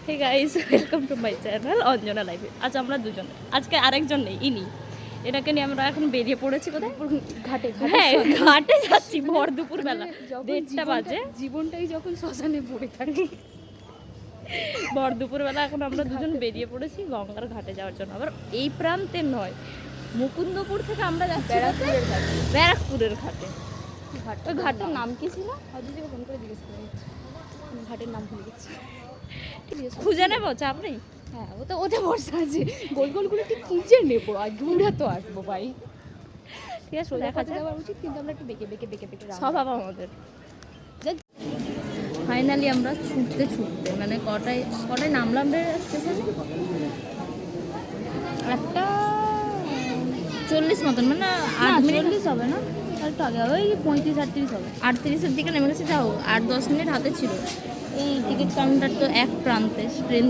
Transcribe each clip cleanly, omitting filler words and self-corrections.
Hey guys, welcome to my channel Anjana লাইফে। আজ আমরা দুজন, আজকে আরেকজন নেই, ইনি। এটাকে নিয়ে আমরা এখন বেরিয়ে পড়েছি কোথায়? ঘাটে। হ্যাঁ, ঘাটে যাচ্ছি ভর দুপুরবেলা, 1:30টা বাজে। জীবনটাই যখন শ্মশানে পড়ে থাকে, ভর দুপুরবেলা এখন আমরা দুজন বেরিয়ে পড়েছি গঙ্গার ঘাটে যাওয়ার জন্য। আবার এই প্রান্তে নয়, মুকুন্দপুর থেকে আমরা যাচ্ছি ব্যারাকপুরের ঘাটে। ওই ঘাটটার নাম কি ছিল? অদিতিকে ফোন করে জিজ্ঞেস করে ঘাটের নাম ভুলে গেছি। খুঁজে নেবো, চাপ নেই। হ্যাঁ, ওটা বর্ষা আছে, গোল গোলগুলো একটু খুঁজে নেবো, আর দূরে তো আসবো ভাই। ঠিক আছে, দেখা যাওয়া উচিত, কিন্তু আমরা একটু বেঁকে বেঁকে স্বভাব আমাদের। ফাইনালি আমরা ছুটতে মানে কটায় নামলাম রে স্টেশনে? 1:40 মতন, মানে 8 মিনিট হবে না, একটু আগে হবে, ওই 35-38 হবে। 38-এর দিকে নেমে গেছে। যাও, 8-10 মিনিট হাতে ছিল। এই টিকিট কাউন্টার তো এক প্রান্তে, ট্রেন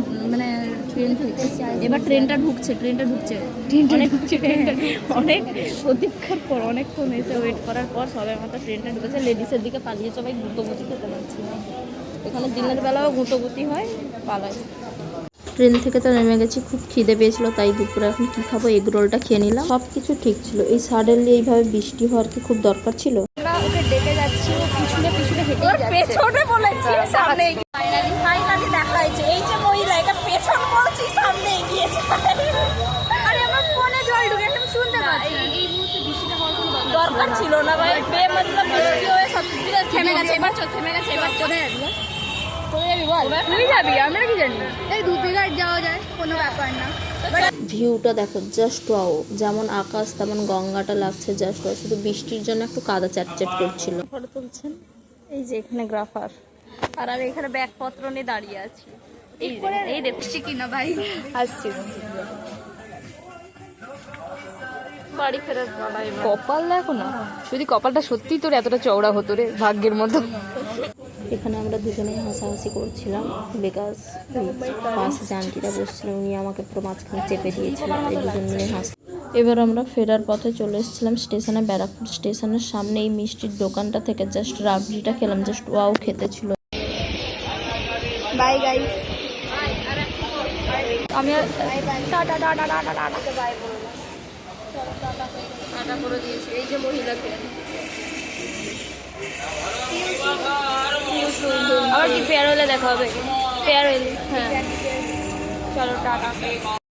এবার ট্রেনটা ঢুকছে অনেক প্রতীক্ষার পর, অনেকক্ষণ এসে ওয়েট করার পর সবাই মাত্র ট্রেনটা ঢুকেছে। লেডিসের দিকে পালিয়ে সবাই গুঁতোগুতি খেতে পারছি না। এখানে দিনের বেলাও গুঁতোগুতি হয়, পালায়। ট্রেন থেকে তো নেমে গেছি, খুব খিদে পেয়েছিল, তাই দুপুরে এখন কি খাবো, এগ রোলটা খেয়ে নিলাম। সব কিছু ঠিক ছিল, এই সাডেনলি এইভাবে বৃষ্টি হওয়ার কি খুব দরকার ছিল? ওকে ডেকে যাচ্ছি, ও পিছনে হেঁটে যাচ্ছে। পেছনে বলেছি, সামনে ফাইনালি দেখা হয়েছে। এই যে মহিলা, এটা পেছন বলছি, সামনে এগিয়েছে। আরে আমার ফোনে জল ঢুকে, আমি শুনতে পাচ্ছি। এই মুহূর্তে বৃষ্টিটা হওয়ার কোনো দরকার ছিল না ভাই, বেমতলব বৃষ্টি হয়ে সব কিছু থেমে গেছে। এবার কোথায় যাবি? বল, তুই যাবি, আমরা কি জানি। এই দুদিঘাট যাওয়া যায়, কোনো ব্যাপার না। ভিউটা দেখো, জাস্ট ওয়াও। যেমন আকাশ তেমন গঙ্গাটা লাগছে, জাস্ট ওয়াও। শুধু বৃষ্টির জন্য একটু কাদা চ্যাটচ্যাট করছিল। ফটো তুলছেন এই যে এখানে গ্রাফার, আর আমি এখানে ব্যাগপত্র নিয়ে দাঁড়িয়ে আছি। এই দেখছি কিনা ভাই, আসছি বাড়ি ফেরার বেলায়। কপাল দেখো না, যদি কপালটা সত্যি তোর এতটা চওড়া হতো রে, ভাগ্যের মতো। এখানে আমরা দুজনেই হাসাহাসি করছিলাম, বিকজ পাশে যে আন্টিটা বসছিল, উনি আমাকে পুরো মাঝখানে চেপে দিয়েছিলেন, এই দুজন মিলে হাসি। এবার আমরা ফেরার পথে চলে এসেছিলাম স্টেশনে। ব্যারাকপুর স্টেশনের সামনে এই মিষ্টির দোকানটা থেকে জাস্ট রাবড়িটা খেলাম, জাস্ট ওয়াও খেতে ছিল। বাই গাইস, আমি tata tata tata tata bye বললাম, টাটা করে দিয়েছি। এই যে মহিলাকে আবার কি ফেয়ারওয়েলে দেখা হবে, ফেয়ারওয়েল। হ্যাঁ, চলো টাটা।